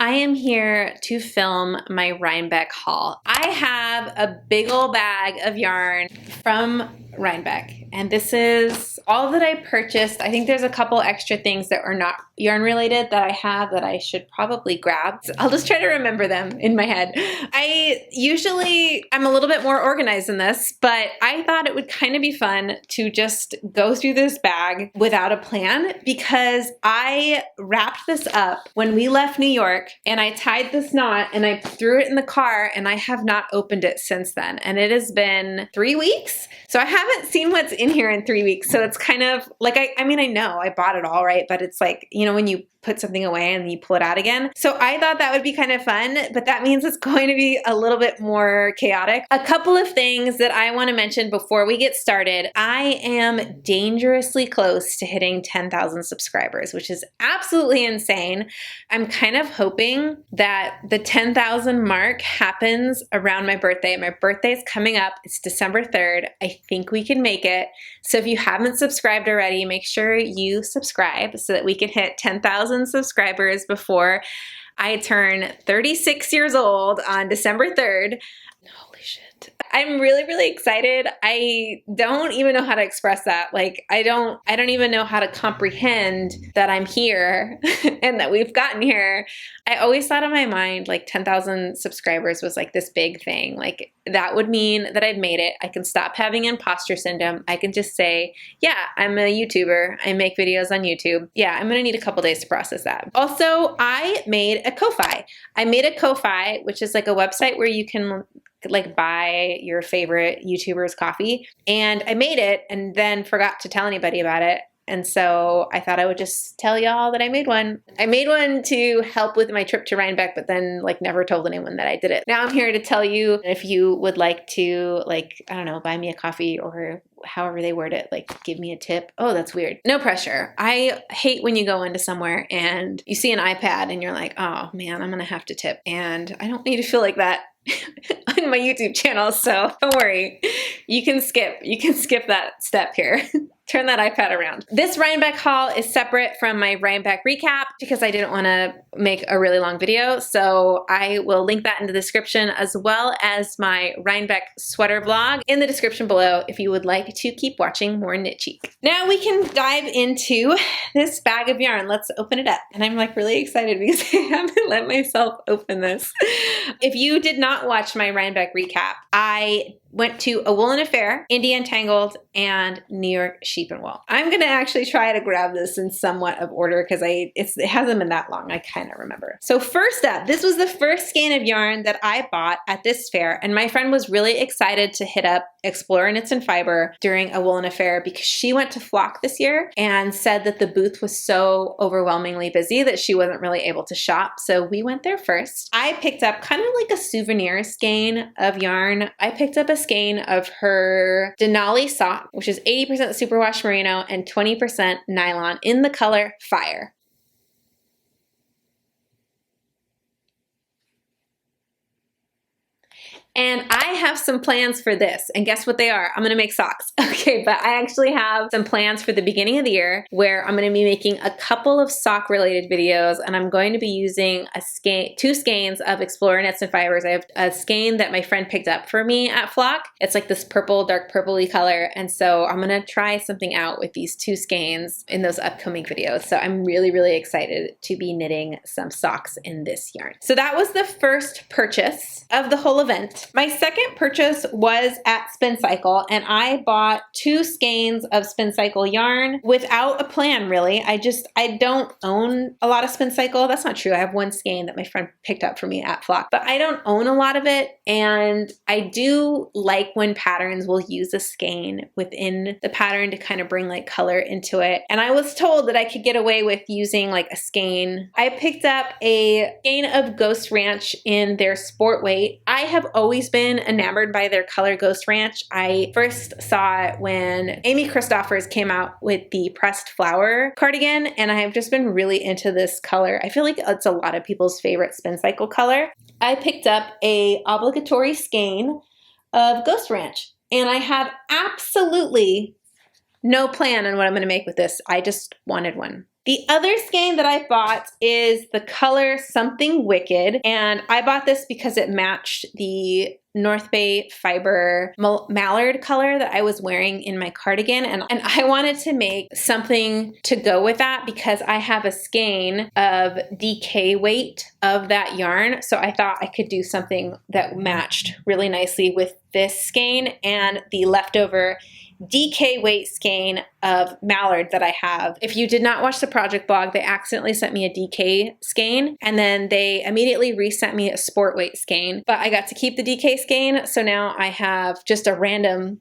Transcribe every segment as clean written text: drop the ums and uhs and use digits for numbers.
I am here to film my Rhinebeck haul. I have a big old bag of yarn from Rhinebeck, and this is all that I purchased. I think there's a couple extra things that are not yarn related that I have that I should probably grab. So I'll just try to remember them in my head. I'm a little bit more organized than this, but I thought it would kind of be fun to just go through this bag without a plan, because I wrapped this up when we left New York and I tied this knot and I threw it in the car, and I have not opened it since then. And it has been 3 weeks. So I haven't seen what's in here in 3 weeks. So it's kind of like, I mean, I know I bought it all, right? But it's like, you know, when you put something away and you pull it out again. So I thought that would be kind of fun, but that means it's going to be a little bit more chaotic. A couple of things that I want to mention before we get started. I am dangerously close to hitting 10,000 subscribers, which is absolutely insane. I'm kind of hoping that the 10,000 mark happens around my birthday. My birthday is coming up. It's December 3rd. I think we can make it. So if you haven't subscribed already, make sure you subscribe so that we can hit 10,000 subscribers before I turn 36 years old on December 3rd. Holy shit. I'm really, really excited. I don't even know how to express that. Like, I don't even know how to comprehend that I'm here and that we've gotten here. I always thought in my mind, like 10,000 subscribers was like this big thing. Like, that would mean that I've made it. I can stop having imposter syndrome. I can just say, yeah, I'm a YouTuber. I make videos on YouTube. Yeah, I'm gonna need a couple days to process that. Also, I made a Ko-Fi. I made a Ko-Fi, which is like a website where you can like buy your favorite YouTuber's coffee. And I made it and then forgot to tell anybody about it. And so I thought I would just tell y'all that I made one. I made one to help with my trip to Rhinebeck, but then like never told anyone that I did it. Now I'm here to tell you if you would like to, like, I don't know, buy me a coffee or however they word it, like give me a tip. Oh, that's weird. No pressure. I hate when you go into somewhere and you see an iPad and you're like, oh man, I'm gonna have to tip. And I don't need to feel like that on my YouTube channel, so don't worry. You can skip that step here. Turn that iPad around. This Rhinebeck haul is separate from my Rhinebeck recap because I didn't want to make a really long video. So I will link that in the description, as well as my Rhinebeck sweater blog in the description below if you would like to keep watching more Knit Cheek. Now we can dive into this bag of yarn. Let's open it up. And I'm like really excited because I haven't let myself open this. If you did not watch my Rhinebeck recap, I went to a Woolen affair, India Untangled, and New York Sheep and Wool. I'm gonna actually try to grab this in somewhat of order because it hasn't been that long. I kind of remember. So first up, this was the first skein of yarn that I bought at this fair, and my friend was really excited to hit up Explorer Knits and Fiber during a Woolen affair because she went to Flock this year and said that the booth was so overwhelmingly busy that she wasn't really able to shop. So we went there first. I picked up kind of like a souvenir skein of yarn. I picked up a skein of her Denali sock, which is 80% superwash merino and 20% nylon in the color Fire. And I have some plans for this, and guess what they are? I'm gonna make socks. Okay, but I actually have some plans for the beginning of the year where I'm gonna be making a couple of sock related videos, and I'm going to be using two skeins of Explorer Knits and Fibers. I have a skein that my friend picked up for me at Flock. It's like this purple, dark purpley color, and so I'm gonna try something out with these two skeins in those upcoming videos. So I'm really, really excited to be knitting some socks in this yarn. So that was the first purchase of the whole event. My second purchase was at Spin Cycle, and I bought two skeins of Spin Cycle yarn without a plan, really. I don't own a lot of Spin Cycle. That's not true. I have one skein that my friend picked up for me at Flock, but I don't own a lot of it. And I do like when patterns will use a skein within the pattern to kind of bring like color into it. And I was told that I could get away with using like a skein. I picked up a skein of Ghost Ranch in their sport weight. I have always been enamored by their color Ghost Ranch. I first saw it when Amy Christoffers came out with the pressed flower cardigan, and I have just been really into this color. I feel like it's a lot of people's favorite Spin Cycle color. I picked up a obligatory skein of Ghost Ranch, and I have absolutely no plan on what I'm going to make with this. I just wanted one. The other skein that I bought is the color Something Wicked, and I bought this because it matched the North Bay fiber mallard color that I was wearing in my cardigan, and I wanted to make something to go with that because I have a skein of DK weight of that yarn, so I thought I could do something that matched really nicely with this skein and the leftover DK weight skein of mallard that I have. If you did not watch the project blog, they accidentally sent me a DK skein and then they immediately resent me a sport weight skein, but I got to keep the DK skein, so now I have just a random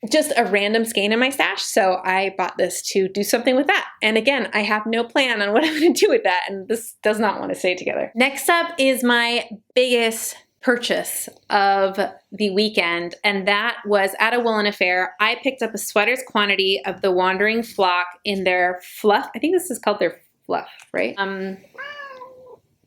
skein in my stash, so I bought this to do something with that. And again, I have no plan on what I'm going to do with that, and this does not want to stay together. Next up is my biggest purchase of the weekend, and that was at a Woolen affair. I picked up a sweater's quantity of the Wandering Flock in their fluff. I think this is called their fluff, right?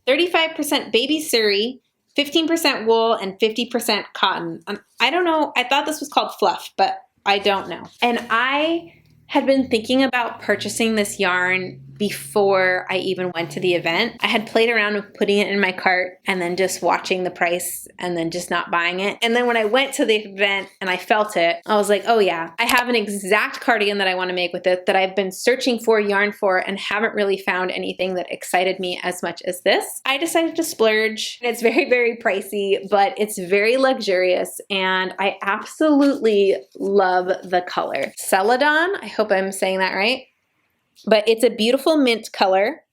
35% baby suri, 15% wool, and 50% cotton. I don't know. I thought this was called fluff, but I don't know. And I had been thinking about purchasing this yarn before I even went to the event. I had played around with putting it in my cart and then just watching the price and then just not buying it. And then when I went to the event and I felt it, I was like, oh yeah, I have an exact cardigan that I want to make with it that I've been searching for yarn for and haven't really found anything that excited me as much as this. I decided to splurge. It's very, very pricey, but it's very luxurious and I absolutely love the color. Celadon, I hope I'm saying that right. But it's a beautiful mint color,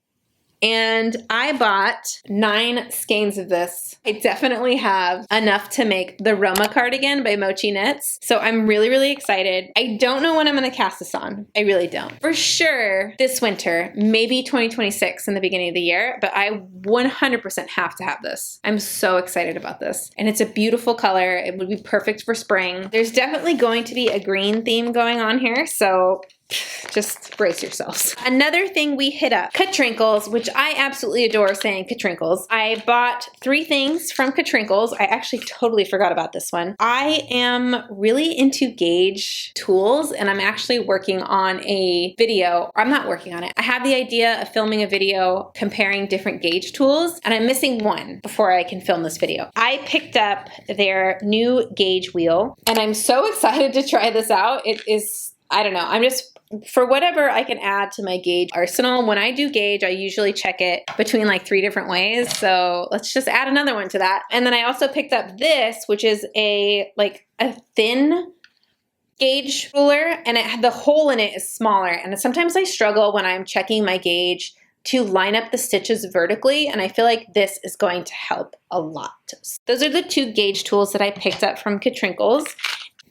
and I bought 9 skeins of this. I definitely have enough to make the Roma cardigan by Mochi Knits, so I'm really, really excited. I don't know when I'm going to cast this on. I really don't. For sure this winter, maybe 2026 in the beginning of the year, but I 100% have to have this. I'm so excited about this, and it's a beautiful color. It would be perfect for spring. There's definitely going to be a green theme going on here, so just brace yourselves. Another thing we hit up, Katrinkles, which I absolutely adore saying Katrinkles. I bought 3 things from Katrinkles. I actually totally forgot about this one. I am really into gauge tools, and I'm actually working on a video. I'm not working on it. I have the idea of filming a video comparing different gauge tools, and I'm missing one before I can film this video. I picked up their new gauge wheel, and I'm so excited to try this out. It is, I don't know, I'm just, for whatever I can add to my gauge arsenal. When I do gauge, I usually check it between like 3 different ways. So let's just add another one to that. And then I also picked up this, which is a thin gauge ruler, and the hole in it is smaller. And sometimes I struggle when I'm checking my gauge to line up the stitches vertically, and I feel like this is going to help a lot. Those are the 2 gauge tools that I picked up from Katrinkles.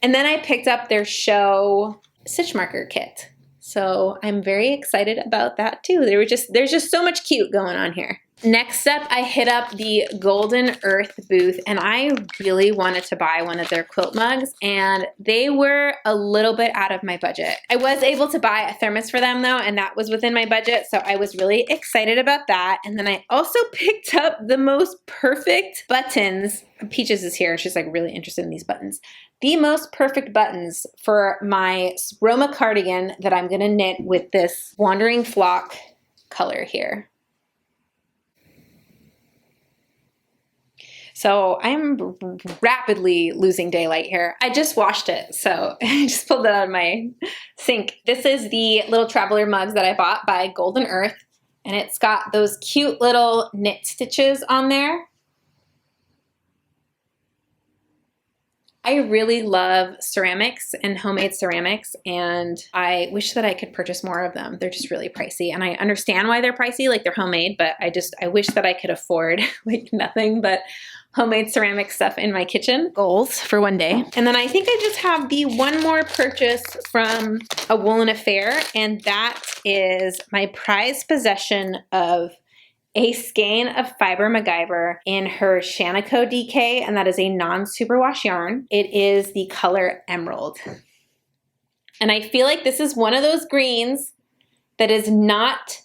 And then I picked up their Show stitch marker kit. So I'm very excited about that too. There's just so much cute going on here. Next up, I hit up the Golden Earth booth, and I really wanted to buy one of their quilt mugs, and they were a little bit out of my budget. I was able to buy a thermos for them though, and that was within my budget, so I was really excited about that. And then I also picked up the most perfect buttons. Peaches is here. She's like really interested in these buttons. The most perfect buttons for my Roma cardigan that I'm gonna knit with this Wandering Flock color here. So I'm rapidly losing daylight here. I just washed it, so I just pulled it out of my sink. This is the little traveler mugs that I bought by Golden Earth, and it's got those cute little knit stitches on there. I really love ceramics and homemade ceramics, and I wish that I could purchase more of them. They're just really pricey, and I understand why they're pricey, like they're homemade, but I wish that I could afford like nothing but homemade ceramic stuff in my kitchen. Goals for one day. And then I think I just have the one more purchase from a Woolen affair, and that is my prized possession of a skein of Fiber MacGyver in her Shanico DK, and that is a non-superwash yarn. It is the color Emerald. And I feel like this is one of those greens that is not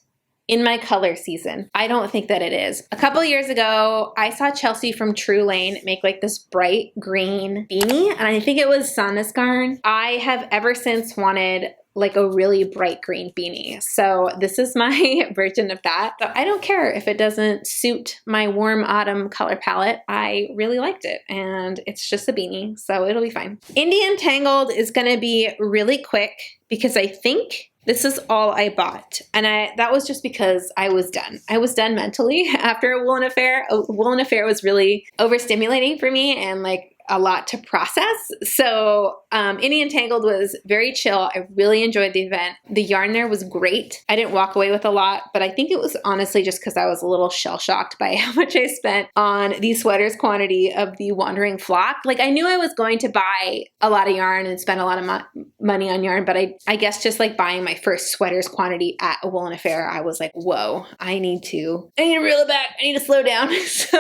in my color season. I don't think that it is. A couple years ago, I saw Chelsea from True Lane make like this bright green beanie, and I think it was Sandnes garn. I have ever since wanted like a really bright green beanie. So this is my version of that. But I don't care if it doesn't suit my warm autumn color palette. I really liked it, and it's just a beanie, so it'll be fine. Untangled is gonna be really quick because I think this is all I bought. And that was just because I was done. I was done mentally after a Woolen affair. A Woolen affair was really overstimulating for me and like a lot to process. So Untangled was very chill. I really enjoyed the event. The yarn there was great. I didn't walk away with a lot, but I think it was honestly just because I was a little shell-shocked by how much I spent on the sweaters quantity of the Wandering Flock. Like I knew I was going to buy a lot of yarn and spend a lot of money on yarn, but I guess just like buying my first sweaters quantity at a Woolen affair, I was like, whoa, I need to reel it back. I need to slow down. So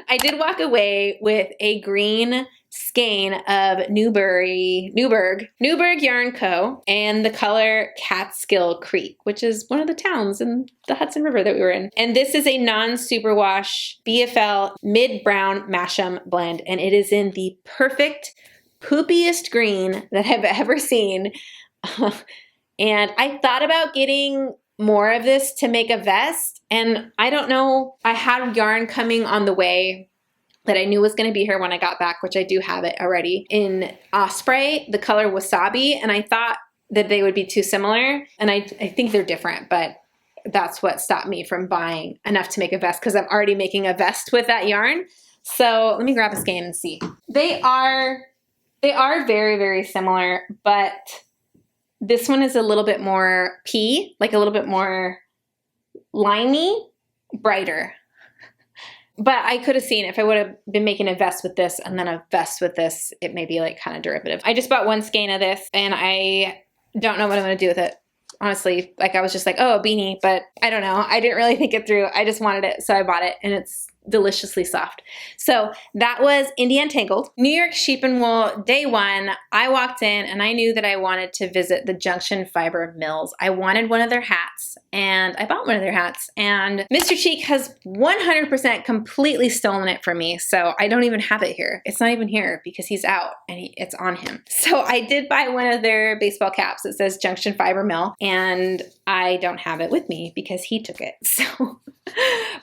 I did walk away with a green skein of Newburgh Yarn Co. and the color Catskill Creek, which is one of the towns in the Hudson River that we were in. And this is a non-superwash BFL mid-brown Masham blend, and it is in the perfect poopiest green that I've ever seen. And I thought about getting more of this to make a vest, and I don't know, I had yarn coming on the way that I knew was going to be here when I got back, which I do have it already, in Osprey, the color Wasabi, and I thought that they would be too similar, and I think they're different, but that's what stopped me from buying enough to make a vest, because I'm already making a vest with that yarn. So let me grab a skein and see. They are very, very similar, but this one is a little bit more pea, like a little bit more limey, brighter. But I could have seen if I would have been making a vest with this and then a vest with this, it may be like kind of derivative. I just bought one skein of this and I don't know what I'm going to do with it. Honestly, like I was just like, oh, a beanie, but I don't know. I didn't really think it through. I just wanted it, so I bought it, and it's deliciously soft. So that was Untangled. New York Sheep and Wool, day one, I walked in and I knew that I wanted to visit the Junction Fiber Mills. I wanted one of their hats, and I bought one of their hats, and Mr. Cheek has 100% completely stolen it from me, so I don't even have it here. It's not even here because he's out and it's on him. So I did buy one of their baseball caps that says Junction Fiber Mill, and I don't have it with me because he took it. So,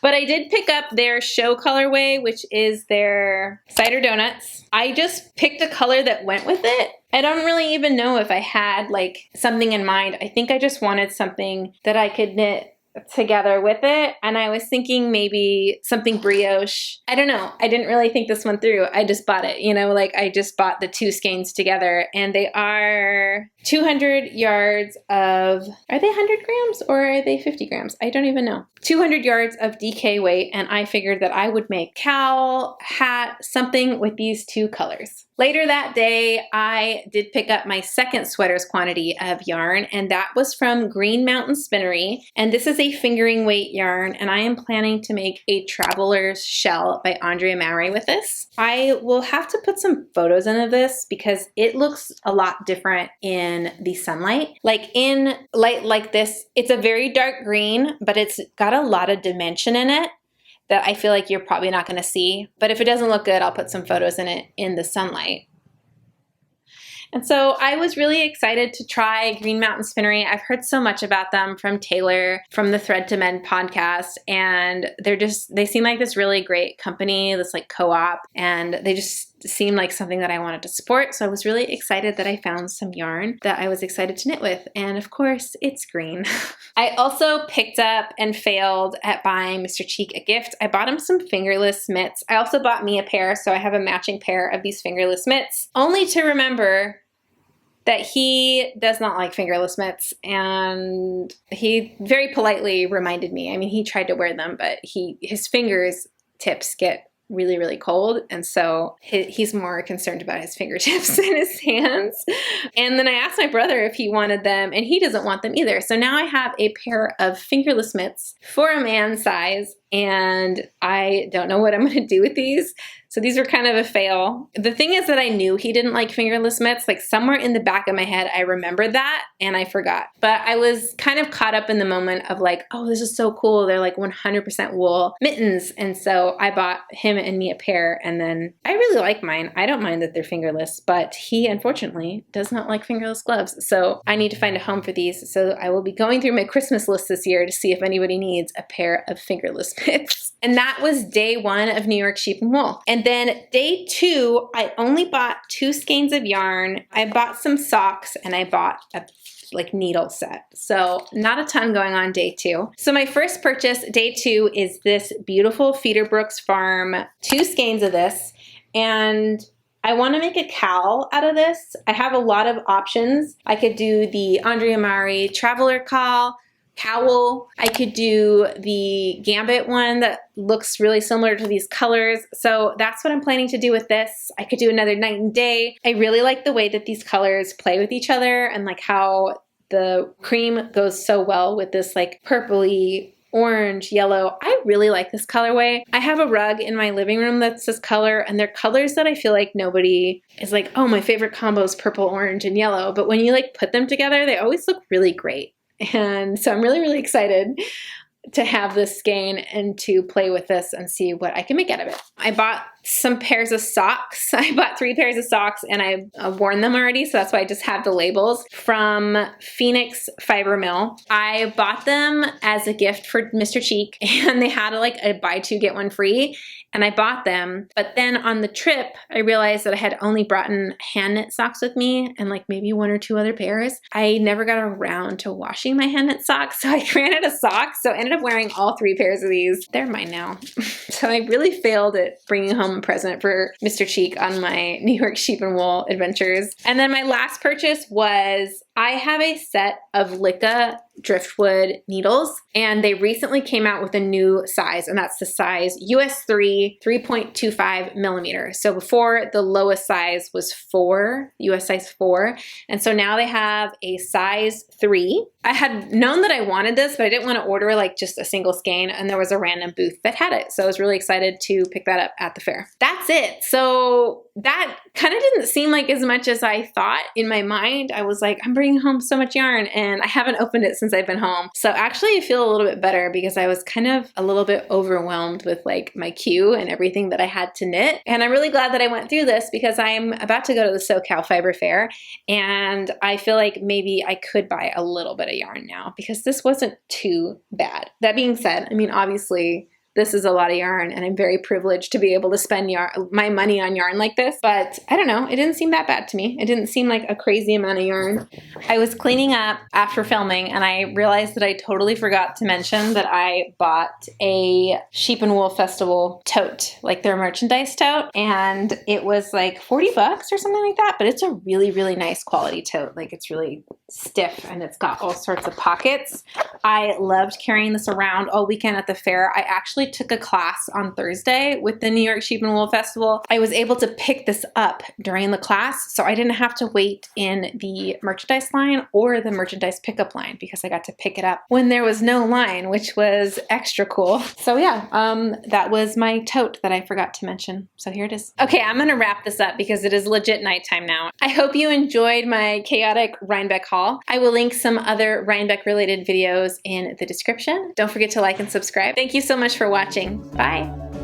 but I did pick up their show colorway, which is their cider donuts. I just picked a color that went with it. I don't really even know if I had like something in mind. I think I just wanted something that I could knit together with it, and I was thinking maybe something brioche. I don't know. I didn't really think this one through. I just bought it, like I just bought the two skeins together, and they are 200 yards of, are they 100 grams or are they 50 grams? I don't even know. 200 yards of DK weight, and I figured that I would make cowl, hat, something with these two colors. Later that day, I did pick up my second sweaters quantity of yarn, and that was from Green Mountain Spinnery. And this is a fingering weight yarn, and I am planning to make a Traveler's Shell by Andrea Mowry with this. I will have to put some photos in of this because it looks a lot different in the sunlight. Like in light like this, it's a very dark green, but it's got a lot of dimension in it that I feel like you're probably not going to see. But if it doesn't look good, I'll put some photos in it in the sunlight. And so I was really excited to try Green Mountain Spinnery. I've heard so much about them from Taylor, from the Thread to Mend podcast, and they seem like this really great company, this like co-op, and they just seemed like something that I wanted to support. So I was really excited that I found some yarn that I was excited to knit with. And of course, it's green. I also picked up and failed at buying Mr. Cheek a gift. I bought him some fingerless mitts. I also bought me a pair, so I have a matching pair of these fingerless mitts, only to remember that he does not like fingerless mitts, and he very politely reminded me. I mean, he tried to wear them, but his fingers tips get really, really cold, and so he's more concerned about his fingertips than his hands. And then I asked my brother if he wanted them, and he doesn't want them either. So now I have a pair of fingerless mitts for a man size, and I don't know what I'm going to do with these. So these were kind of a fail. The thing is that I knew he didn't like fingerless mitts. Like somewhere in the back of my head, I remembered that and I forgot. But I was kind of caught up in the moment of like, oh, this is so cool. They're like 100% wool mittens. And so I bought him and me a pair, and then I really like mine. I don't mind that they're fingerless, but he unfortunately does not like fingerless gloves. So I need to find a home for these. So I will be going through my Christmas list this year to see if anybody needs a pair of fingerless mitts. And that was day 1 of New York Sheep and Wool. And then day 2, I only bought 2 skeins of yarn. I bought some socks and I bought a needle set. So not a ton going on day 2. So my first purchase, day 2, is this beautiful Feederbrooks Farm 2 skeins of this. And I want to make a cowl out of this. I have a lot of options. I could do the Andrea Mari Traveler cowl. I could do the Gambit one that looks really similar to these colors. So that's what I'm planning to do with this. I could do another night and day. I really like the way that these colors play with each other, and like how the cream goes so well with this like purpley orange, yellow. I really like this colorway. I have a rug in my living room that's this color, and they're colors that I feel like nobody is like, oh, my favorite combo is purple, orange, and yellow. But when you like put them together, they always look really great. And so I'm really, really excited to have this skein and to play with this and see what I can make out of it. I bought some pairs of socks. I bought 3 pairs of socks and I've worn them already, so that's why I just have the labels, from Phoenix Fiber Mill. I bought them as a gift for Mr. Cheek, and they had like a buy 2 get 1 free, and I bought them. But then on the trip, I realized that I had only brought hand knit socks with me and like maybe 1 or 2 other pairs. I never got around to washing my hand knit socks, so I ran out of socks, so I ended up wearing all 3 pairs of these. They're mine now. So I really failed at bringing home a present for Mr. Cheek on my New York Sheep and Wool adventures. And then my last purchase was, I have a set of Licca driftwood needles, and they recently came out with a new size, and that's the size US 3, 3.25 millimeters. So before, the lowest size was 4, US size 4, and so now they have a size 3. I had known that I wanted this, but I didn't want to order like just a single skein, and there was a random booth that had it, so I was really excited to pick that up at the fair. That's it. So that kind of didn't seem like as much as I thought. In my mind, I was like, I'm bringing home so much yarn, and I haven't opened it since I've been home. So actually I feel a little bit better, because I was kind of a little bit overwhelmed with like my queue and everything that I had to knit. And I'm really glad that I went through this, because I'm about to go to the SoCal Fiber Fair, and I feel like maybe I could buy a little bit of yarn now, because this wasn't too bad. That being said, I mean, obviously this is a lot of yarn, and I'm very privileged to be able to spend my money on yarn like this. But I don't know, it didn't seem that bad to me. It didn't seem like a crazy amount of yarn. I was cleaning up after filming, and I realized that I totally forgot to mention that I bought a Sheep and Wool Festival tote, like their merchandise tote, and it was like $40 or something like that. But it's a really, really nice quality tote. Like, it's really stiff, and it's got all sorts of pockets. I loved carrying this around all weekend at the fair. I actually took a class on Thursday with the New York Sheep and Wool Festival. I was able to pick this up during the class, so I didn't have to wait in the merchandise line or the merchandise pickup line, because I got to pick it up when there was no line, which was extra cool. So yeah, that was my tote that I forgot to mention. So here it is. Okay, I'm gonna wrap this up because it is legit nighttime now. I hope you enjoyed my chaotic Rhinebeck haul. I will link some other Rhinebeck related videos in the description. Don't forget to like and subscribe. Thank you so much for watching. Bye.